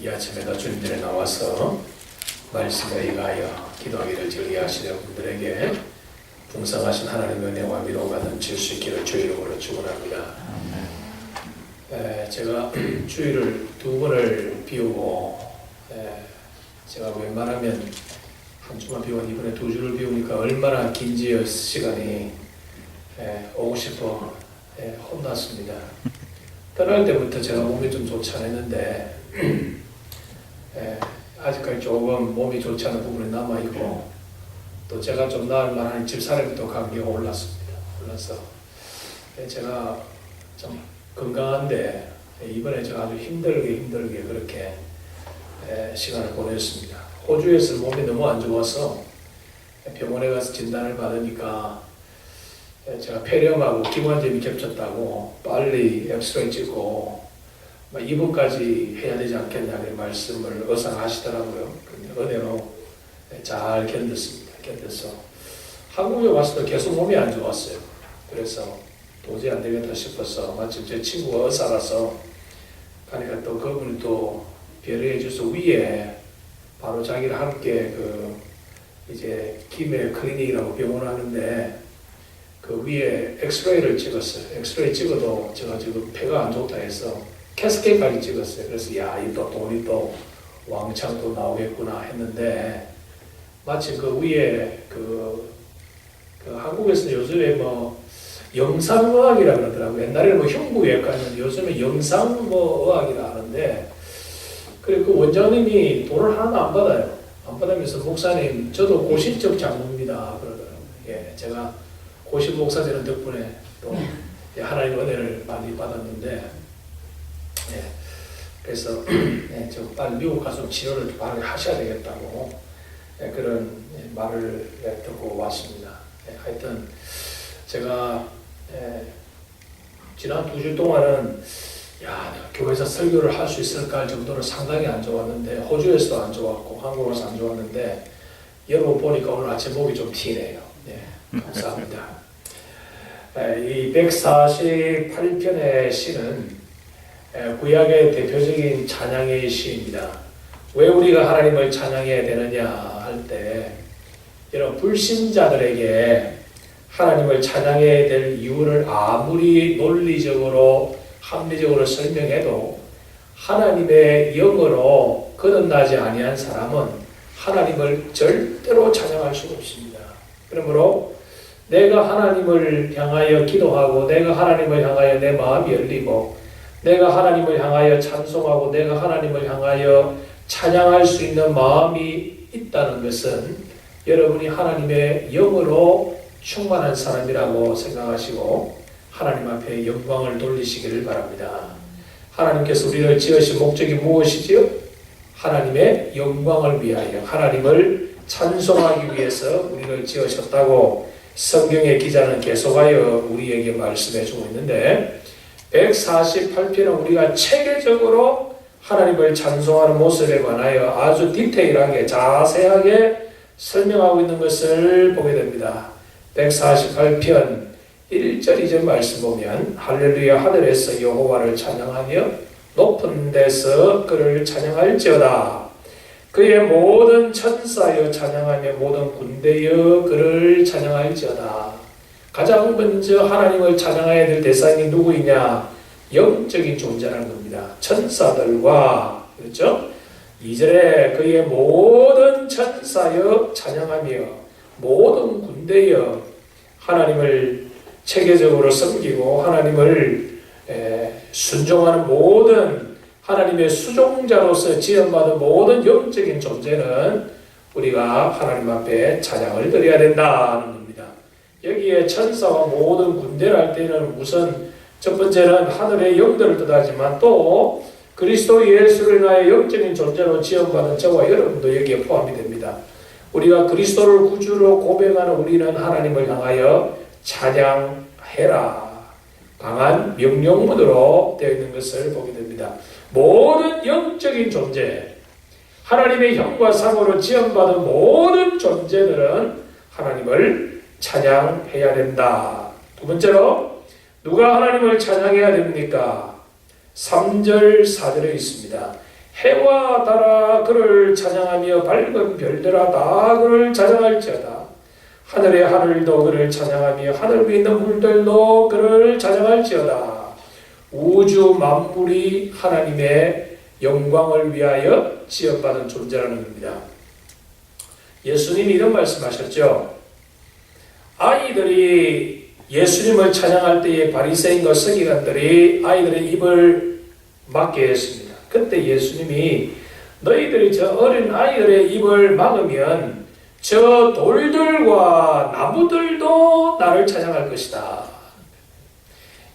이 아침에도 주님들에 나와서 말씀에 의하여 기도하기를 즐겨 하시는 분들에게 풍성하신 하나님의 은혜와 위로가 넘칠 수 있기를 주의 이름으로 축원합니다. 제가 주일을 2번을 비우고 제가 웬만하면 한 주만 비우고 이번에 2주를 비우니까 얼마나 긴지 시간이 오고 싶어 혼났습니다. 떠날 때부터 제가 몸이 좀 좋지 않았는데 아직까지 조금 몸이 좋지 않은 부분이 남아있고 또 제가 좀 나을 만한 집사람이 또 감기가 올랐습니다. 올라서 제가 좀 건강한데 이번에 제가 아주 힘들게 그렇게 시간을 보냈습니다. 호주에서 몸이 너무 안 좋아서 병원에 가서 진단을 받으니까 제가 폐렴하고 기관지염이 겹쳤다고 빨리 엑스레이 찍고 입원까지 해야 되지 않겠냐 그 말씀을 의사하시더라고요. 은혜로 잘 견뎠어. 한국에 와서도 계속 몸이 안 좋았어요. 그래서 도저히 안 되겠다 싶어서 마침 제 친구가 의사라서 가니까 또 그분이 또 배려해 줘서 위에 바로 자기랑 함께 이제 김해 클리닉이라고 병원을 하는데 그 위에 엑스레이를 찍었어요. 엑스레이 찍어도 제가 지금 폐가 안 좋다 해서 캐스케이까지 찍었어요. 그래서 야, 이 또 돈이 또 왕창 또 나오겠구나 했는데 마침 그 위에 한국에서 요즘에 영상의학이라 그러더라고요. 옛날에는 흉부외과였는데 요즘에 영상의학이라 하는데 그리고 그 원장님이 돈을 하나도 안 받아요. 안 받으면서 목사님 저도 고신적 장로입니다 그러더라고요. 제가 고신 목사 되는 덕분에 또 하나님의 은혜를 많이 받았는데 그래서 저 빨리 미국 가서 치료를 바로 하셔야 되겠다고 그런 말을 듣고 왔습니다. 하여튼 제가 지난 2주 동안은 내가 교회에서 설교를 할 수 있을까 할 정도로 상당히 안 좋았는데 호주에서도 안 좋았고 한국에서 안 좋았는데 여러분 보니까 오늘 아침 목이 좀 튀네요. 감사합니다. 이 148편의 시는 구약의 대표적인 찬양의 시입니다. 왜 우리가 하나님을 찬양해야 되느냐 할 때 이런 불신자들에게 하나님을 찬양해야 될 이유를 아무리 논리적으로 합리적으로 설명해도 하나님의 영으로 거듭나지 아니한 사람은 하나님을 절대로 찬양할 수가 없습니다. 그러므로 내가 하나님을 향하여 기도하고 내가 하나님을 향하여 내 마음이 열리고 내가 하나님을 향하여 찬송하고 내가 하나님을 향하여 찬양할 수 있는 마음이 있다는 것은 여러분이 하나님의 영으로 충만한 사람이라고 생각하시고 하나님 앞에 영광을 돌리시기를 바랍니다. 하나님께서 우리를 지으신 목적이 무엇이지요? 하나님의 영광을 위하여 하나님을 찬송하기 위해서 우리를 지으셨다고 성경의 기자는 계속하여 우리에게 말씀해 주고 있는데 148편은 우리가 체계적으로 하나님을 찬송하는 모습에 관하여 아주 디테일하게 자세하게 설명하고 있는 것을 보게 됩니다. 148편 1절 2절 말씀 보면 할렐루야 하늘에서 여호와를 찬양하며 높은 데서 그를 찬양할지어다. 그의 모든 천사여 찬양하며 모든 군대여 그를 찬양할지어다. 가장 먼저 하나님을 찬양해야 될 대상이 누구이냐? 영적인 존재라는 겁니다. 천사들과 그렇죠? 2절에 그의 모든 천사여 찬양하며 모든 군대여 하나님을 체계적으로 섬기고 하나님을 순종하는 모든 하나님의 수종자로서 지원받은 모든 영적인 존재는 우리가 하나님 앞에 찬양을 드려야 된다는 겁니다. 여기에 천사와 모든 군대를 할 때는 우선 첫 번째는 하늘의 영들을 뜻하지만 또 그리스도 예수를 인하여 영적인 존재로 지원받은 저와 여러분도 여기에 포함이 됩니다. 우리가 그리스도를 구주로 고백하는 우리는 하나님을 향하여 찬양해라. 강한 명령문으로 되어 있는 것을 보게 됩니다. 모든 영적인 존재, 하나님의 형과 상으로 지원받은 모든 존재들은 하나님을 찬양해야 된다. 두 번째로 누가 하나님을 찬양해야 됩니까? 3절 4절에 있습니다. 해와 달아 그를 찬양하며 밝은 별들아 다 그를 찬양할지어다. 하늘의 하늘도 그를 찬양하며 하늘 위에 있는 물들도 그를 찬양할지어다. 우주 만물이 하나님의 영광을 위하여 지어받은 존재라는 겁니다. 예수님이 이런 말씀하셨죠. 아이들이 예수님을 찬양할 때에 바리새인과 서기관들이 아이들의 입을 막게 했습니다. 그때 예수님이 너희들이 저 어린 아이들의 입을 막으면 저 돌들과 나무들도 나를 찬양할 것이다.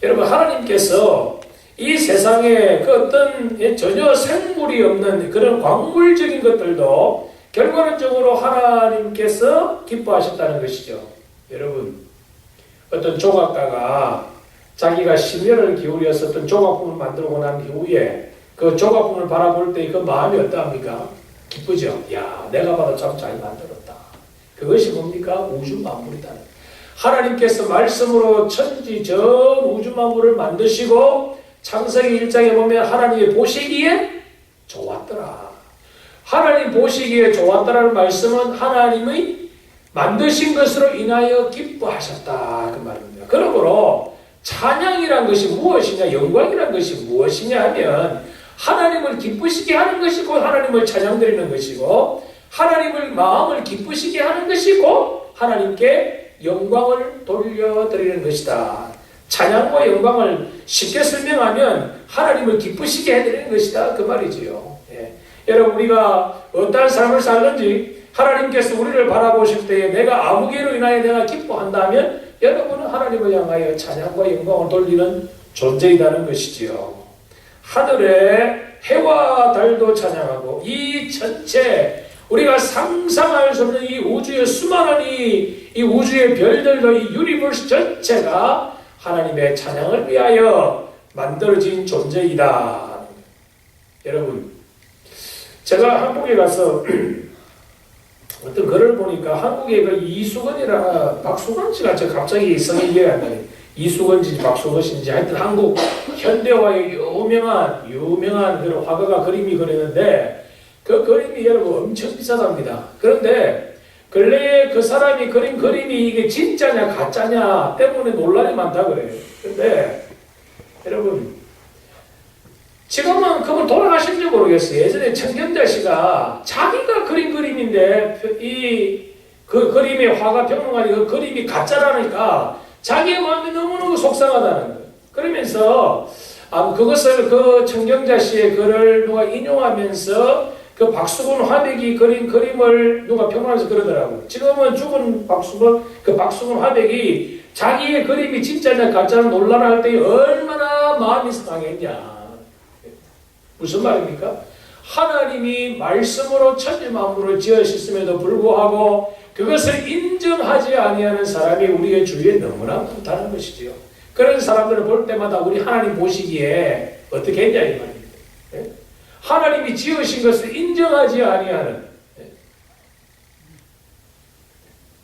여러분, 하나님께서 이 세상에 그 어떤 전혀 생물이 없는 그런 광물적인 것들도 결과론적으로 하나님께서 기뻐하셨다는 것이죠. 여러분, 어떤 조각가가 자기가 심혈을 기울여서 어떤 조각품을 만들고 난 이후에 그 조각품을 바라볼 때 그 마음이 어떠합니까? 기쁘죠? 야, 내가 봐도 참 잘 만들었다. 그것이 뭡니까? 우주 만물이다. 하나님께서 말씀으로 천지 전 우주 만물을 만드시고 창세기 1장에 보면 하나님이 보시기에 좋았더라. 하나님 보시기에 좋았다라는 말씀은 하나님의 만드신 것으로 인하여 기뻐하셨다 그 말입니다. 그러므로 찬양이란 것이 무엇이냐, 영광이란 것이 무엇이냐 하면 하나님을 기쁘시게 하는 것이고 하나님을 찬양드리는 것이고 하나님을 마음을 기쁘시게 하는 것이고 하나님께 영광을 돌려드리는 것이다. 찬양과 영광을 쉽게 설명하면 하나님을 기쁘시게 해드리는 것이다 그 말이지요. 예. 여러분, 우리가 어떠한 삶을 살는지 하나님께서 우리를 바라보실 때에 내가 아무 개로 인하여 내가 기뻐한다면 여러분은 하나님을 향하여 찬양과 영광을 돌리는 존재이라는 것이지요. 하늘에 해와 달도 찬양하고 이 전체 우리가 상상할 수 없는 이 우주의 수많은 이 우주의 별들도 이 유니버스 전체가 하나님의 찬양을 위하여 만들어진 존재이다. 여러분, 제가 한국에 가서 어떤 글을 보니까 한국에 그 이수건이라 박수건 씨가 갑자기 성이 이해가 안 나네. 이수건인지 박수건인지 하여튼 한국 현대화의 유명한 그런 화가가 그림이 그리는데 그 그림이 여러분 엄청 비싸답니다. 그런데 근래에 그 사람이 그린 그림이 이게 진짜냐 가짜냐 때문에 논란이 많다 그래요. 근데 여러분, 지금은 그분 돌아가신지 모르겠어요. 예전에 청경자 씨가 자기가 그린 그림인데 그 그림의 화가 평론가니 그 그림이 가짜라니까 자기의 마음이 너무너무 속상하다는 거예요. 그러면서 그것을 그 청경자 씨의 글을 누가 인용하면서 그 박수근 화백이 그린 그림을 누가 평론해서 그러더라고요. 지금은 죽은 박수근 화백이 자기의 그림이 진짜냐 가짜냐 논란할 때 얼마나 마음이 상했냐. 무슨 말입니까? 하나님이 말씀으로 천지 만물을 지으셨음에도 불구하고 그것을 인정하지 아니하는 사람이 우리의 주위에 너무나 많다는 것이지요. 그런 사람들을 볼 때마다 우리 하나님 보시기에 어떻게 했냐 이 말입니다. 예? 하나님이 지으신 것을 인정하지 아니하는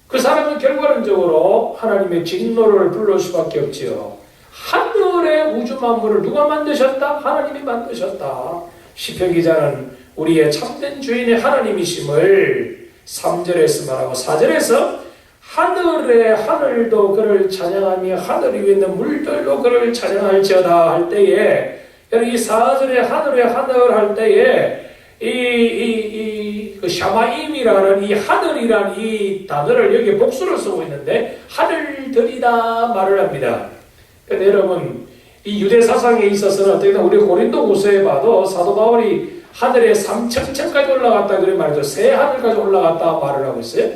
그 사람은 결과론적으로 하나님의 진노를 부를 수밖에 없지요. 하늘의 우주 만물을 누가 만드셨다? 하나님이 만드셨다. 시편 기자는 우리의 참된 주인의 하나님이심을 3절에서 말하고 4절에서 하늘의 하늘도 그를 찬양하며 하늘 위에 있는 물들도 그를 찬양할지어다 할 때에 이 4절에 하늘의 하늘 할 때에 그 샤마임이라는 이 하늘이라는 이 단어를 여기 복수로 쓰고 있는데 하늘들이다 말을 합니다. 근데 여러분, 이 유대 사상에 있어서는 어떻게 우리 고린도후서에 봐도 사도 바울이 하늘에 3천천까지 올라갔다 그런 말이죠. 새 하늘까지 올라갔다 말을 하고 있어요.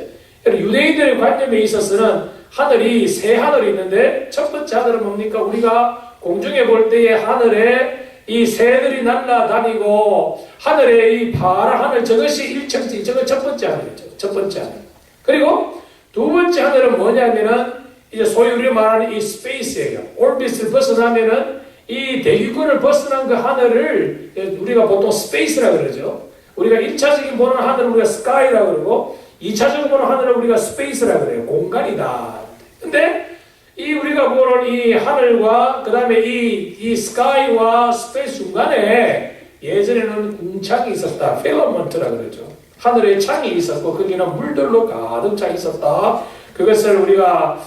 유대인들의 관념에 있어서는 하늘이 새 하늘이 있는데 첫 번째 하늘은 뭡니까? 우리가 공중에 볼 때에 하늘에 이 새들이 날아다니고 하늘에 이 파란 하늘 저것이 1층, 저거 첫 번째 하늘이죠. 첫 번째 하늘. 그리고 두 번째 하늘은 뭐냐면은 이제 소위 우리가 말하는 이 스페이스예요. 올빗을 벗어나면은 이 대기권을 벗어난 그 하늘을 우리가 보통 스페이스라 그러죠. 우리가 1차적인 보는 하늘을 우리가 스카이라 그러고 2차적으로 보는 하늘을 우리가 스페이스라 그래요. 공간이다. 근데 이 우리가 보는 이 하늘과 그 다음에 이 스카이와 스페이스 중간에 예전에는 궁창이 있었다. 페어먼트라 그러죠. 하늘에 창이 있었고 거기는 물들로 가득 차 있었다. 그것을 우리가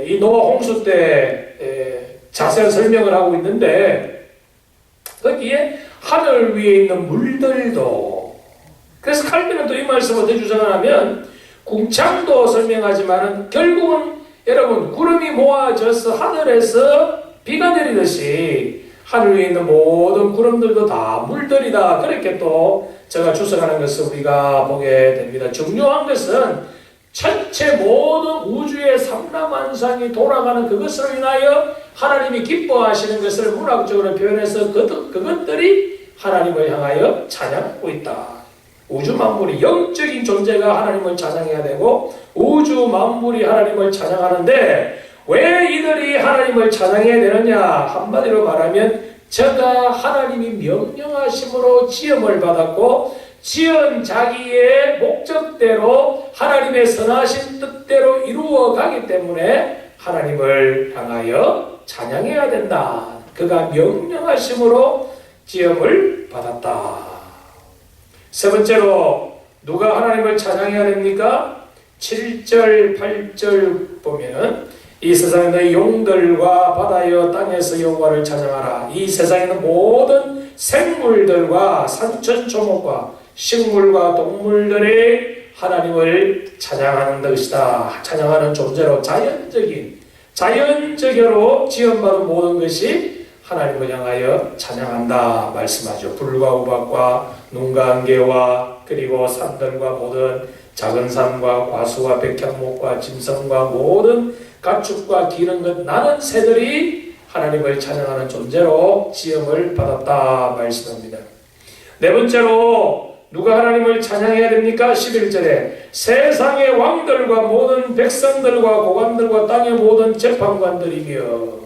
이 노아 홍수 때 자세한 설명을 하고 있는데 거기에 하늘 위에 있는 물들도, 그래서 칼빈은 또 이 말씀을 더 주장을 하면 궁창도 설명하지만 결국은 여러분 구름이 모아져서 하늘에서 비가 내리듯이 하늘 위에 있는 모든 구름들도 다 물들이다. 그렇게 또 제가 주석하는 것을 우리가 보게 됩니다. 중요한 것은 전체 모든 우주의 삼라만상이 돌아가는 그것으로 인하여 하나님이 기뻐하시는 것을 문학적으로 표현해서 그것들이 하나님을 향하여 찬양하고 있다. 우주 만물이 영적인 존재가 하나님을 찬양해야 되고 우주 만물이 하나님을 찬양하는데 왜 이들이 하나님을 찬양해야 되느냐? 한마디로 말하면 저가 하나님이 명령하심으로 지음을 받았고 지은 자기의 목적대로 하나님의 선하신 뜻대로 이루어가기 때문에 하나님을 향하여 찬양해야 된다. 그가 명령하심으로 지음을 받았다. 세 번째로 누가 하나님을 찬양해야 됩니까? 7절, 8절 보면 이 세상의 너희 용들과 바다여 땅에서 여호와를 찬양하라. 이 세상에는 모든 생물들과 산천초목과 식물과 동물들이 하나님을 찬양하는 것이다. 찬양하는 존재로 자연적으로 지음받은 모든 것이 하나님을 향하여 찬양한다 말씀하죠. 불과 우박과 눈과 안개와 그리고 산들과 모든 작은 산과 과수와 백향목과 짐승과 모든 가축과 기는 것 나는 새들이 하나님을 찬양하는 존재로 지음을 받았다 말씀합니다. 네 번째로 누가 하나님을 찬양해야 됩니까? 11절에 세상의 왕들과 모든 백성들과 고관들과 땅의 모든 재판관들이며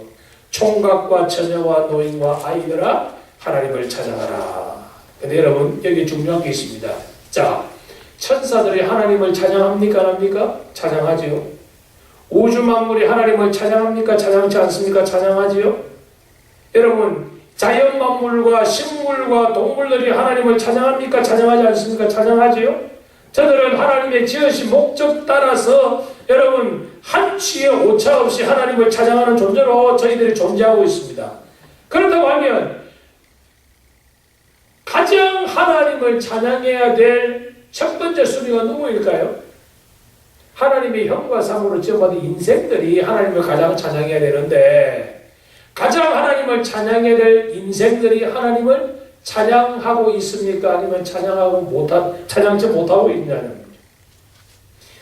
총각과 처녀와 노인과 아이들아 하나님을 찬양하라. 근데 여러분 여기 중요한 게 있습니다. 자, 천사들이 하나님을 찬양합니까? 안 합니까? 찬양하지요. 우주 만물이 하나님을 찬양합니까? 찬양하지 않습니까? 찬양하지요. 여러분 자연 만물과 식물과 동물들이 하나님을 찬양합니까? 찬양하지 않습니까? 찬양하지요. 저들은 하나님의 지으신 목적 따라서 여러분 한치의 오차 없이 하나님을 찬양하는 존재로 저희들이 존재하고 있습니다. 그렇다고 하면 가장 하나님을 찬양해야 될 첫 번째 순위가 누구일까요? 하나님의 형과 상으로 지어받은 인생들이 하나님을 가장 찬양해야 되는데 가장 하나님을 찬양해야 될 인생들이 하나님을 찬양하고 있습니까? 아니면 찬양하지 못하고 있냐는 거죠.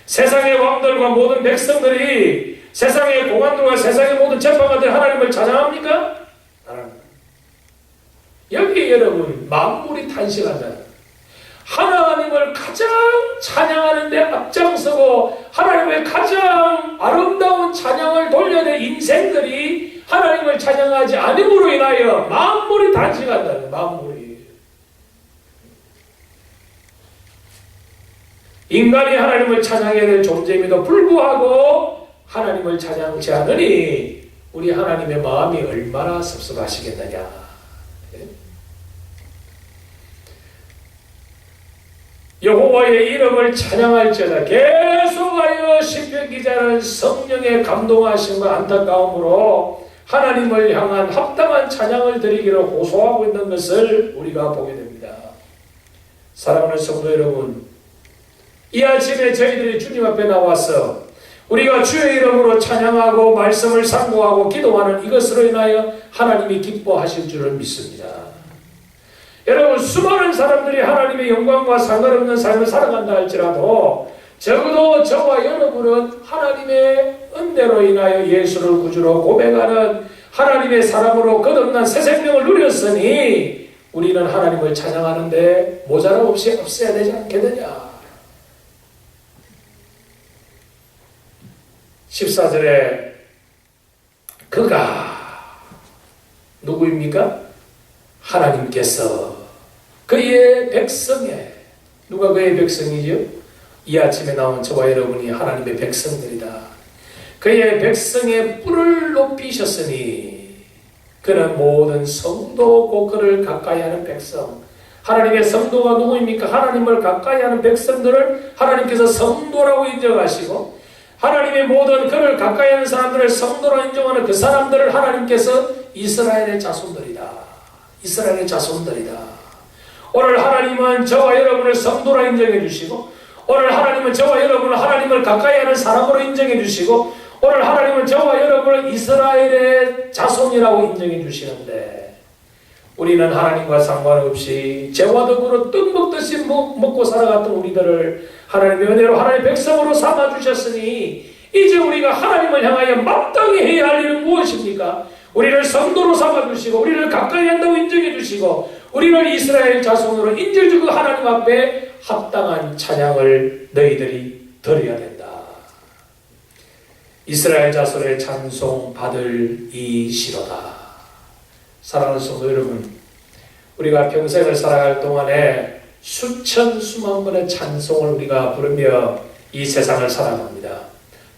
세상의 왕들과 모든 백성들이 세상의 공안들과 세상의 모든 재판관들이 하나님을 찬양합니까? 여기 여러분 만물이 탄식한다는 하나님을 가장 찬양하는데 앞장서고 하나님의 가장 아름다운 찬양을 돌려야 될 인생들이 하나님을 찬양하지 않음으로 인하여 만물이 탄식한다는 만물이. 인간이 하나님을 찬양해야 될 존재임에도 불구하고 하나님을 찬양하지 않으니 우리 하나님의 마음이 얼마나 섭섭하시겠느냐. 여호와의 이름을 찬양할지어다. 계속하여 시편 기자는 성령의 감동하심과 안타까움으로 하나님을 향한 합당한 찬양을 드리기를 호소하고 있는 것을 우리가 보게 됩니다. 사랑하는 성도 여러분, 이 아침에 저희들이 주님 앞에 나와서 우리가 주의 이름으로 찬양하고 말씀을 상고하고 기도하는 이것으로 인하여 하나님이 기뻐하실 줄을 믿습니다. 여러분 수많은 사람들이 하나님의 영광과 상관없는 삶을 살아간다 할지라도 적어도 저와 여러분은 하나님의 은혜로 인하여 예수를 구주로 고백하는 하나님의 사람으로 거듭난 새 생명을 누렸으니 우리는 하나님을 찬양하는데 모자람 없이 없어야 되지 않겠느냐. 14절에 그가 누구입니까? 하나님께서 그의 백성에, 누가 그의 백성이죠? 이 아침에 나온 저와 여러분이 하나님의 백성들이다. 그의 백성의 뿔을 높이셨으니 그는 모든 성도고 그를 가까이하는 백성. 하나님의 성도가 누구입니까? 하나님을 가까이하는 백성들을 하나님께서 성도라고 인정하시고, 하나님의 모든 그를 가까이하는 사람들을 성도로 인정하는 그 사람들을 하나님께서 이스라엘의 자손들이다. 이스라엘의 자손들이다. 오늘 하나님은 저와 여러분을 성도로 인정해 주시고, 오늘 하나님은 저와 여러분을 하나님을 가까이하는 사람으로 인정해 주시고, 오늘 하나님은 저와 여러분을 이스라엘의 자손이라고 인정해 주시는데, 우리는 하나님과 상관없이 죄와 덕으로 떡 먹듯이 먹고 살아갔던 우리들을 하나님의 은혜로 하나님의 백성으로 삼아주셨으니, 이제 우리가 하나님을 향하여 마땅히 해야 할 일은 무엇입니까? 우리를 성도로 삼아주시고, 우리를 가까이 한다고 인정해 주시고, 우리를 이스라엘 자손으로 인정해주고 하나님 앞에 합당한 찬양을 너희들이 드려야 된다. 이스라엘 자손의 찬송 받을 이시로다. 사랑하는 성도 여러분, 우리가 평생을 살아갈 동안에 수천 수만 번의 찬송을 우리가 부르며 이 세상을 살아갑니다.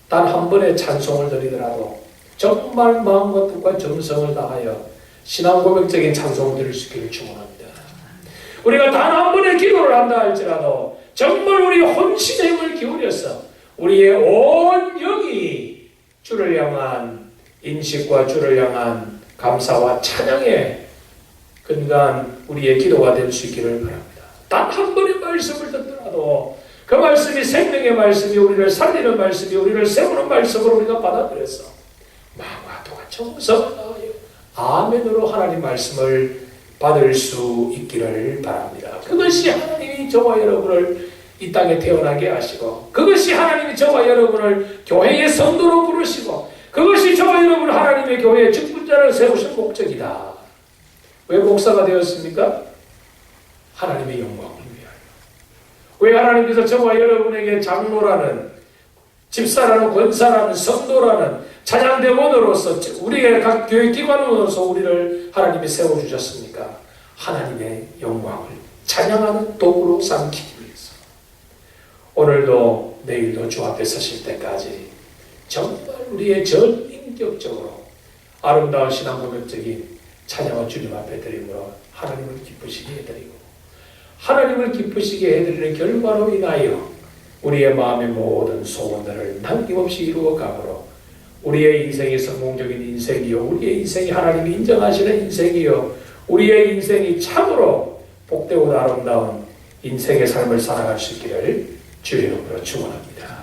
단 한 번의 찬송을 드리더라도 정말 마음과 뜻과 정성을 다하여 신앙 고백적인 찬송을 드릴 수 있기를 축원합니다. 우리가 단 한 번의 기도를 한다 할지라도 정말 우리 혼신의 힘을 기울여서 우리의 온 영이 주를 향한 인식과 주를 향한 감사와 찬양에 근간 우리의 기도가 될 수 있기를 바랍니다. 단 한 번의 말씀을 듣더라도 그 말씀이 생명의 말씀이 우리를 살리는 말씀이 우리를 세우는 말씀으로 우리가 받아들여서 마음과 도가 정성을 다하여 아멘으로 하나님 말씀을 받을 수 있기를 바랍니다. 그것이 하나님이 저와 여러분을 이 땅에 태어나게 하시고, 그것이 하나님이 저와 여러분을 교회의 성도로 부르시고, 그것이 저와 여러분을 하나님의 교회의 직분자를 세우신 목적이다. 왜 목사가 되었습니까? 하나님의 영광을 위하여. 왜 하나님께서 저와 여러분에게 장로라는, 집사라는, 권사라는, 성도라는 찬양대원으로서 우리의 각 교회 기관으로서 우리를 하나님이 세워주셨습니까? 하나님의 영광을 찬양하는 도구로 삼기 위해서. 오늘도 내일도 주 앞에 서실 때까지 정말 우리의 전 인격적으로 아름다운 신앙 고백적인 찬양을 주님 앞에 드림으로 하나님을 기쁘시게 해드리고, 하나님을 기쁘시게 해드리는 결과로 인하여 우리의 마음의 모든 소원들을 남김없이 이루어가므로 우리의 인생이 성공적인 인생이요, 우리의 인생이 하나님이 인정하시는 인생이요, 우리의 인생이 참으로 복되고 아름다운 인생의 삶을 살아갈 수 있기를 주의 이름으로 축원합니다.